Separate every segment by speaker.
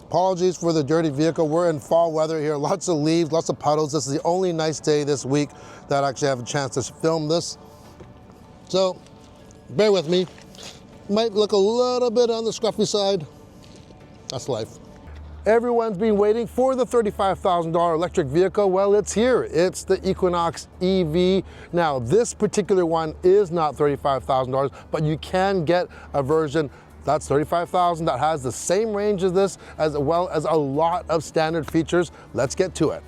Speaker 1: Apologies for the dirty vehicle. We're in fall weather here, lots of leaves, lots of puddles. This is the only nice day this week that I actually have a chance to film this. So bear with me. Might look a little bit on the scruffy side. That's life. Everyone's been waiting for the $35,000 electric vehicle. Well, it's here. It's the Equinox EV. Now, this particular one is not $35,000, but you can get a version that's $35,000 that has the same range as this, as well as a lot of standard features. Let's get to it.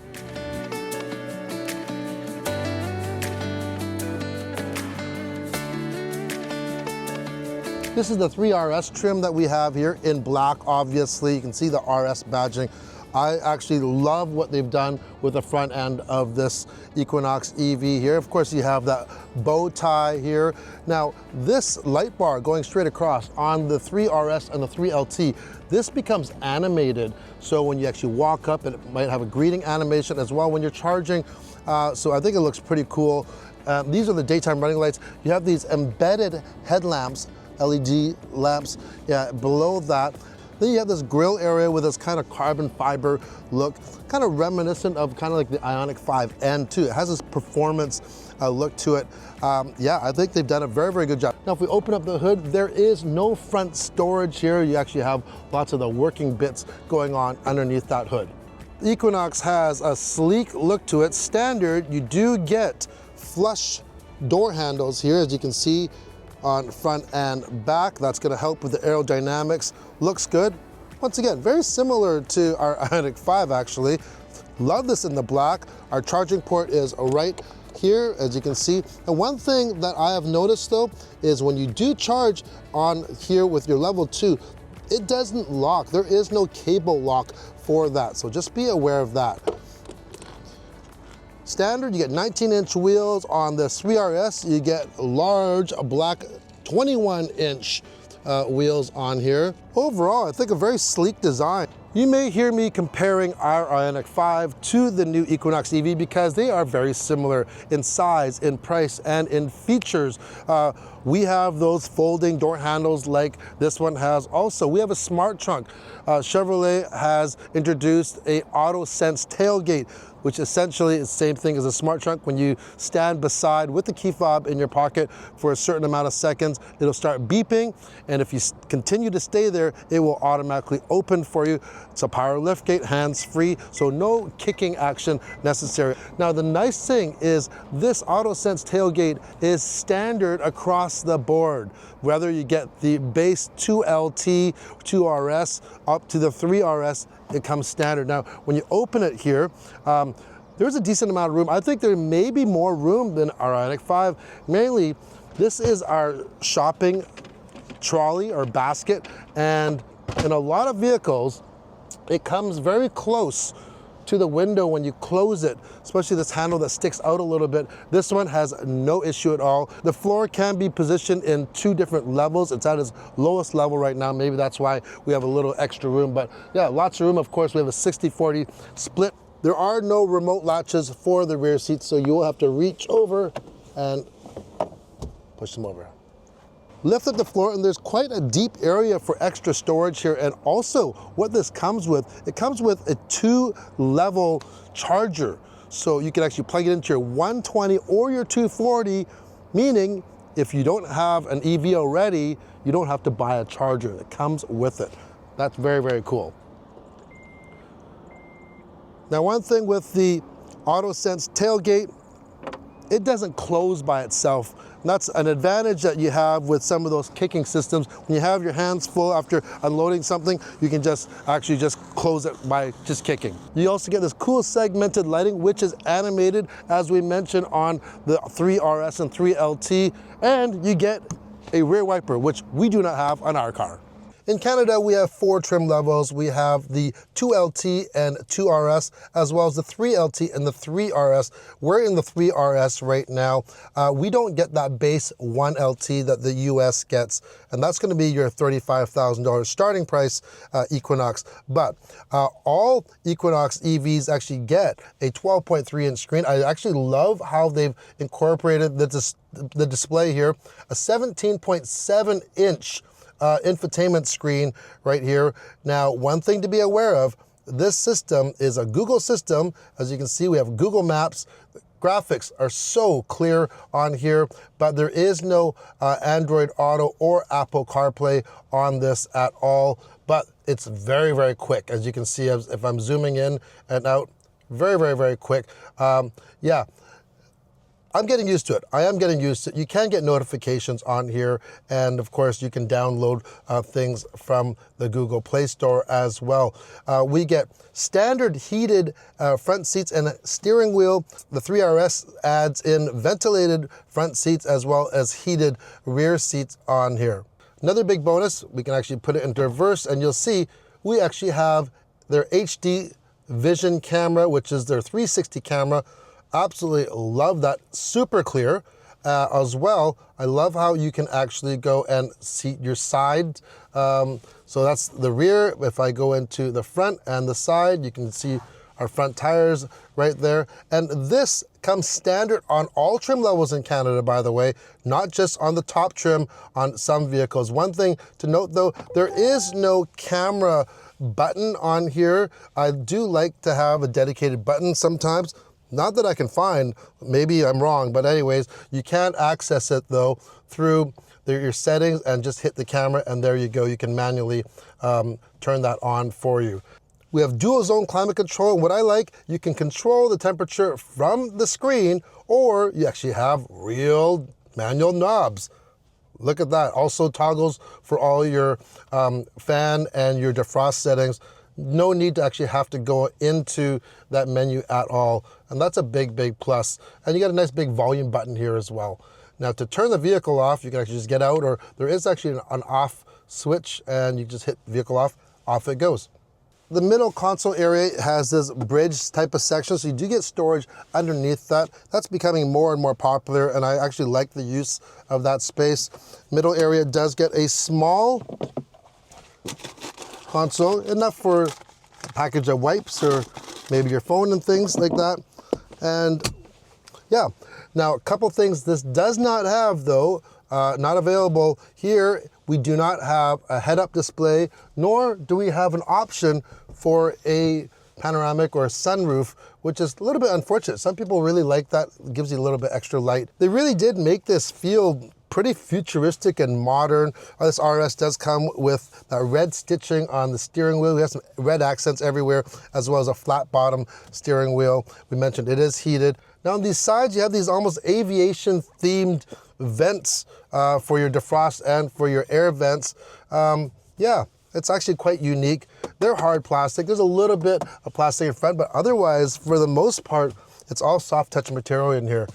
Speaker 1: This is the 3RS trim that we have here in black, obviously. You can see the RS badging. I actually love what they've done with the front end of this Equinox EV here. Of course, you have that bow tie here. Now, this light bar going straight across on the 3RS and the 3LT, this becomes animated. So when you actually walk up, it might have a greeting animation as well when you're charging. So I think it looks pretty cool. These are the daytime running lights. You have these embedded headlamps, LED lamps, below that. Then you have this grille area with this kind of carbon fiber look, kind of reminiscent of kind of like the Ioniq 5N too. It has this performance look to it. Yeah, I think they've done a very, very good job. Now, if we open up the hood, there is no front storage here. You actually have lots of the working bits going on underneath that hood. The Equinox has a sleek look to it. Standard, you do get flush door handles here, as you can see, on front and back. That's going to help with the aerodynamics. Looks good. Once again, very similar to our Ioniq 5 actually. Love this in the black. Our charging port is right here, as you can see. And one thing that I have noticed though, is when you do charge on here with your level 2, it doesn't lock. There is no cable lock for that. So just be aware of that. Standard, you get 19-inch wheels. On the 3RS, you get large black 21-inch wheels on here. Overall, I think a very sleek design. You may hear me comparing our Ioniq 5 to the new Equinox EV because they are very similar in size, in price, and in features. We have those folding door handles like this one has. Also, we have a smart trunk. Chevrolet has introduced a auto sense tailgate, which essentially is the same thing as a smart trunk. When you stand beside with the key fob in your pocket for a certain amount of seconds, it'll start beeping, and if you continue to stay there, it will automatically open for you. It's a power lift gate, hands-free, so no kicking action necessary. Now, the nice thing is this auto sense tailgate is standard across the board. Whether you get the base 2LT, 2RS, up to the 3RS, it comes standard. Now, when you open it here, there's a decent amount of room. I think there may be more room than our Ioniq 5. Mainly, this is our shopping trolley or basket, and in a lot of vehicles, it comes very close to the window when you close it, especially this handle that sticks out a little bit. This one has no issue at all. The floor can be positioned in 2 different levels. It's at its lowest level right now. Maybe that's why we have a little extra room, but yeah, lots of room. Of course, we have a 60-40 split. There are no remote latches for the rear seats, so you will have to reach over and push them over. Lift up the floor, and there's quite a deep area for extra storage here. And also what this comes with, it comes with a 2-level charger. So you can actually plug it into your 120 or your 240, meaning if you don't have an EV already, you don't have to buy a charger. It comes with it. That's very, very cool. Now, one thing with the AutoSense tailgate, it doesn't close by itself. And that's an advantage that you have with some of those kicking systems. When you have your hands full after unloading something, you can just actually just close it by just kicking. You also get this cool segmented lighting, which is animated, as we mentioned on the 3RS and 3LT, and you get a rear wiper, which we do not have on our car. In Canada, we have 4 trim levels. We have the 2LT and 2RS, as well as the 3LT and the 3RS. We're in the 3RS right now. We don't get that base 1LT that the US gets, and that's gonna be your $35,000 starting price Equinox. But all Equinox EVs actually get a 12.3-inch screen. I actually love how they've incorporated the display here, a 17.7-inch infotainment screen right here. Now, one thing to be aware of, this system is a Google system. As you can see, we have Google Maps. Graphics are so clear on here, but there is no Android Auto or Apple CarPlay on this at all, but it's very, very quick. As you can see, if I'm zooming in and out, very, very, very quick. Yeah. I'm getting used to it. I am getting used to it. You can get notifications on here, and of course you can download things from the Google Play Store as well. We get standard heated front seats and a steering wheel. The 3RS adds in ventilated front seats as well as heated rear seats on here. Another big bonus, we can actually put it into reverse, and you'll see we actually have their HD Vision camera, which is their 360 camera. Absolutely love that, super clear. As well, I love how you can actually go and see your side. So that's the rear. If I go into the front and the side, you can see our front tires right there. And this comes standard on all trim levels in Canada, by the way, not just on the top trim on some vehicles. One thing to note though, there is no camera button on here. I do like to have a dedicated button sometimes. Not that I can find, maybe I'm wrong, but anyways, you can access it though through your settings and just hit the camera, and there you go. You can manually turn that on for you. We have dual zone climate control, and what I like, you can control the temperature from the screen, or you actually have real manual knobs. Look at that. Also toggles for all your fan and your defrost settings. No need to actually have to go into that menu at all. And that's a big, big plus. And you got a nice big volume button here as well. Now to turn the vehicle off, you can actually just get out, or there is actually an off switch, and you just hit vehicle off it goes. The middle console area has this bridge type of section, so you do get storage underneath that. That's becoming more and more popular, and I actually like the use of that space. Middle area does get a small console, enough for a package of wipes or maybe your phone and things like that. And yeah, now a couple things this does not have though, not available here. We do not have a head-up display, nor do we have an option for a panoramic or a sunroof, which is a little bit unfortunate. Some people really like that. It gives you a little bit extra light. They really did make this feel pretty futuristic and modern. This RS does come with that red stitching on the steering wheel. We have some red accents everywhere, as well as a flat bottom steering wheel. We mentioned it is heated. Now on these sides, you have these almost aviation themed vents for your defrost and for your air vents. Yeah, it's actually quite unique. They're hard plastic. There's a little bit of plastic in front, but otherwise, for the most part, it's all soft touch material in here.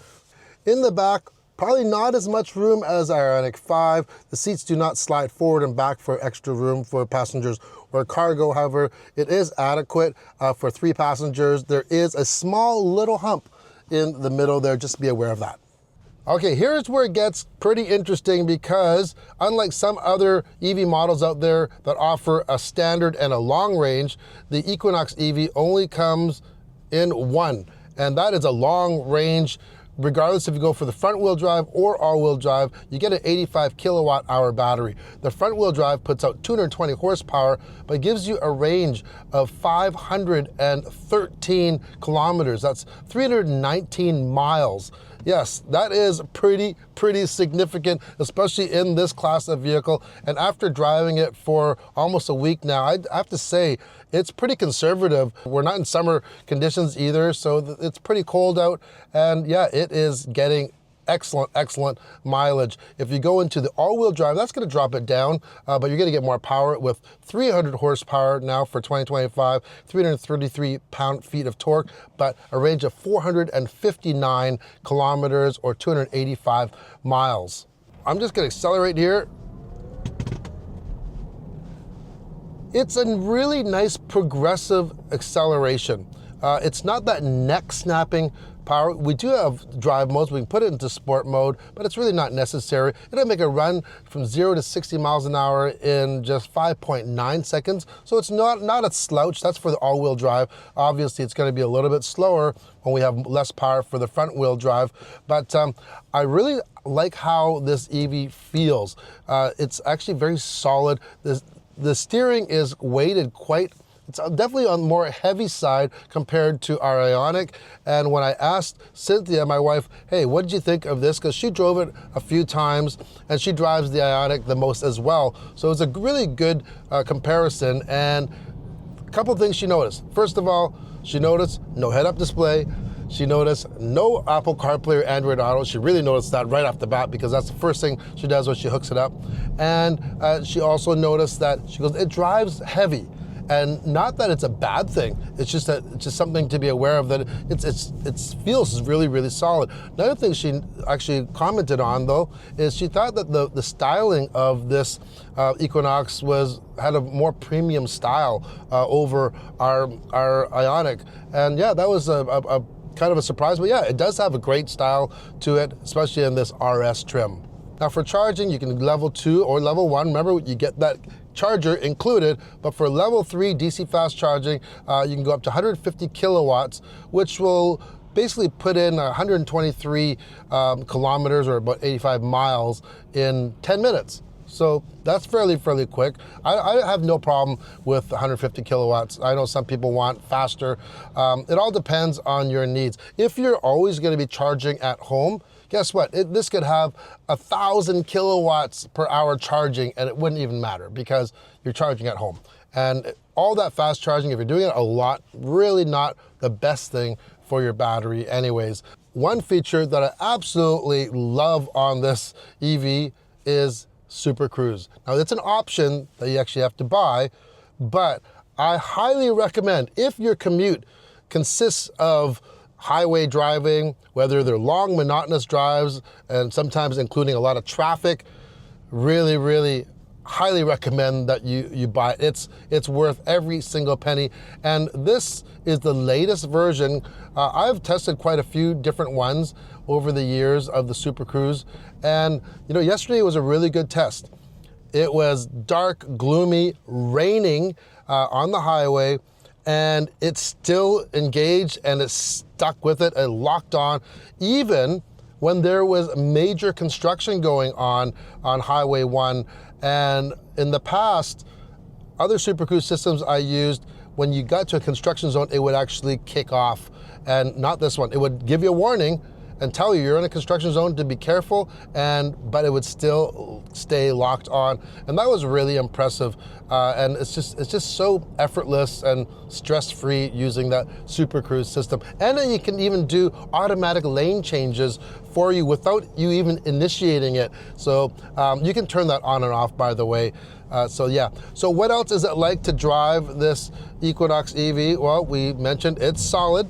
Speaker 1: In the back, probably not as much room as our Ioniq 5. The seats do not slide forward and back for extra room for passengers or cargo. However, it is adequate for 3 passengers. There is a small little hump in the middle there. Just be aware of that. Okay, here's where it gets pretty interesting, because unlike some other EV models out there that offer a standard and a long range, the Equinox EV only comes in one, and that is a long range. Regardless if you go for the front wheel drive or all wheel drive, you get an 85 kilowatt hour battery. The front wheel drive puts out 220 horsepower, but gives you a range of 513 kilometers. That's 319 miles. Yes, that is pretty significant, especially in this class of vehicle. And after driving it for almost a week now, I have to say, it's pretty conservative. We're not in summer conditions either, so it's pretty cold out. And yeah, it is getting excellent mileage. If you go into the all-wheel drive, that's going to drop it down, but you're going to get more power with 300 horsepower now for 2025, 333 pound-feet of torque, but a range of 459 kilometers or 285 miles. I'm just going to accelerate here. It's a really nice progressive acceleration. It's not that neck snapping power. We do have drive modes. We can put it into sport mode, but it's really not necessary. It'll make a run from 0 to 60 miles an hour in just 5.9 seconds. So it's not a slouch. That's for the all-wheel drive. Obviously, it's going to be a little bit slower when we have less power for the front-wheel drive. But I really like how this EV feels. It's actually very solid. The steering is weighted quite, it's definitely on the more heavy side compared to our Ioniq. And when I asked Cynthia, my wife, hey, what did you think of this? Because she drove it a few times and she drives the Ioniq the most as well. So it's a really good comparison. And a couple of things she noticed. First of all, she noticed no head-up display. She noticed no Apple CarPlay or Android Auto. She really noticed that right off the bat because that's the first thing she does when she hooks it up. And she also noticed that, she goes, it drives heavy. And not that it's a bad thing, it's just that it's just something to be aware of, that it feels really, really solid. Another thing she actually commented on though is she thought that the styling of this Equinox had a more premium style over our Ioniq. And yeah, that was a kind of a surprise, but yeah, it does have a great style to it, especially in this RS trim. Now for charging, you can level 2 or level 1. Remember, you get that charger included, but for level 3 DC fast charging, you can go up to 150 kilowatts, which will basically put in 123 kilometers or about 85 miles in 10 minutes. So that's fairly quick. I have no problem with 150 kilowatts. I know some people want faster. It all depends on your needs. If you're always going to be charging at home, guess what? This could have 1,000 kilowatts per hour charging and it wouldn't even matter because you're charging at home. And all that fast charging, if you're doing it a lot, really not the best thing for your battery anyways. One feature that I absolutely love on this EV is Super Cruise. Now it's an option that you actually have to buy, but I highly recommend, if your commute consists of highway driving, whether they're long monotonous drives and sometimes including a lot of traffic, really highly recommend that you buy it. It's worth every single penny. And this is the latest version. I've tested quite a few different ones over the years of the Super Cruise. And yesterday was a really good test. It was dark, gloomy, raining on the highway, and it's still engaged and it's stuck with it and locked on, even when there was major construction going on Highway 1. And in the past, other Super Cruise systems I used, when you got to a construction zone, it would actually kick off. And not this one. It would give you a warning and tell you you're in a construction zone to be careful, but it would still stay locked on. And that was really impressive. And it's just so effortless and stress-free using that Super Cruise system. And then you can even do automatic lane changes for you without you even initiating it. So you can turn that on and off, by the way. So yeah, so what else is it like to drive this Equinox EV? Well, we mentioned it's solid.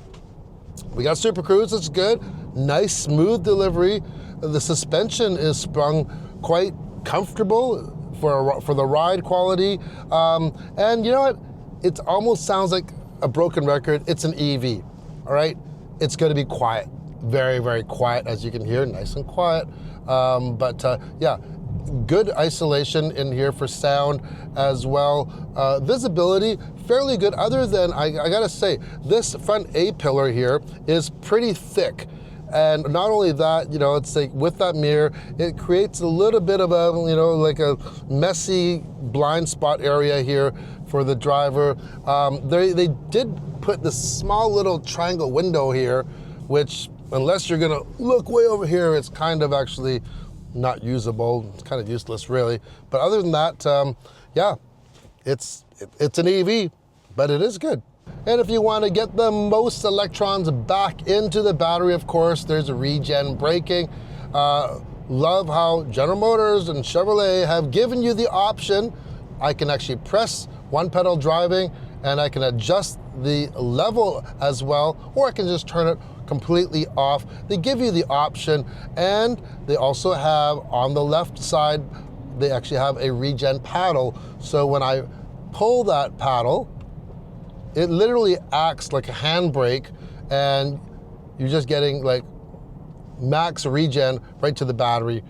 Speaker 1: We got Super Cruise, it's good. Nice, smooth delivery. The suspension is sprung quite comfortable for the ride quality. And you know what? It almost sounds like a broken record. It's an EV, all right? It's gonna be quiet, very quiet, as you can hear, nice and quiet. Yeah, good isolation in here for sound as well. Visibility, fairly good, other than, I gotta say, this front A-pillar here is pretty thick. And not only that, it's like with that mirror, it creates a little bit of a, like a messy blind spot area here for the driver. They did put this small little triangle window here, which, unless you're gonna look way over here, it's kind of actually not usable. It's kind of useless, really. But other than that, yeah, it's an EV, but it is good. And if you want to get the most electrons back into the battery, of course, there's a regen braking. Love how General Motors and Chevrolet have given you the option. I can actually press one pedal driving and I can adjust the level as well, or I can just turn it completely off. They give you the option, and they also have on the left side, they actually have a regen paddle. So when I pull that paddle, it literally acts like a handbrake, and you're just getting like max regen right to the battery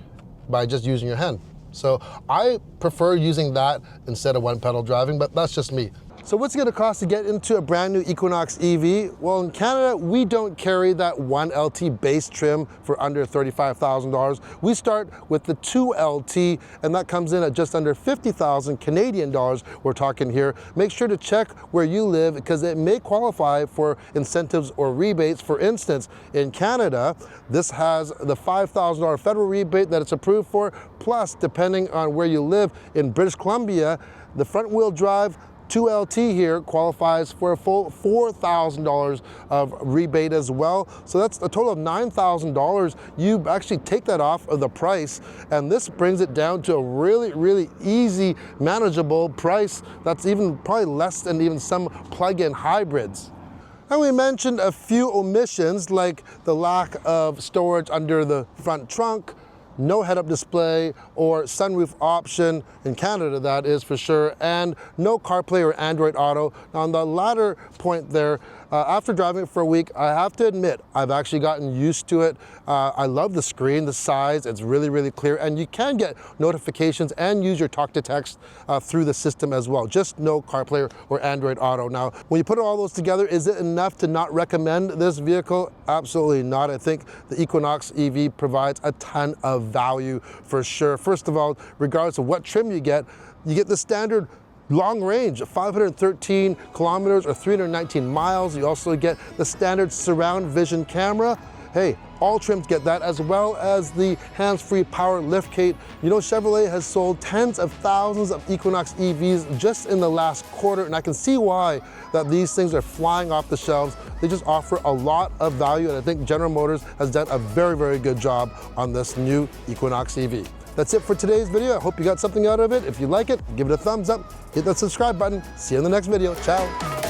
Speaker 1: by just using your hand. So I prefer using that instead of one pedal driving, but that's just me. So what's it gonna cost to get into a brand new Equinox EV? Well, in Canada, we don't carry that 1LT base trim for under $35,000. We start with the 2LT, and that comes in at just under 50,000 Canadian dollars, we're talking here. Make sure to check where you live because it may qualify for incentives or rebates. For instance, in Canada, this has the $5,000 federal rebate that it's approved for, plus depending on where you live, in British Columbia, the front wheel drive 2LT here qualifies for a full $4,000 of rebate as well. So that's a total of $9,000. You actually take that off of the price, and this brings it down to a really, really easy, manageable price that's even probably less than even some plug-in hybrids. And we mentioned a few omissions like the lack of storage under the front trunk, no head-up display or sunroof option, in Canada that is for sure, and no CarPlay or Android Auto. Now on the latter point there, after driving it for a week, I have to admit, I've actually gotten used to it. I love the screen, the size, it's really, really clear, and you can get notifications and use your talk to text through the system as well, just no CarPlay or Android Auto. Now, when you put all those together, is it enough to not recommend this vehicle? Absolutely not. I think the Equinox EV provides a ton of value for sure. First of all, regardless of what trim you get the standard long range of 513 kilometers or 319 miles. You also get the standard surround vision camera. Hey, all trims get that, as well as the hands-free power liftgate. You know, Chevrolet has sold tens of thousands of Equinox EVs just in the last quarter, and I can see why that these things are flying off the shelves. They just offer a lot of value, and I think General Motors has done a very, very good job on this new Equinox EV. That's it for today's video. I hope you got something out of it. If you like it, give it a thumbs up, hit that subscribe button. See you in the next video. Ciao.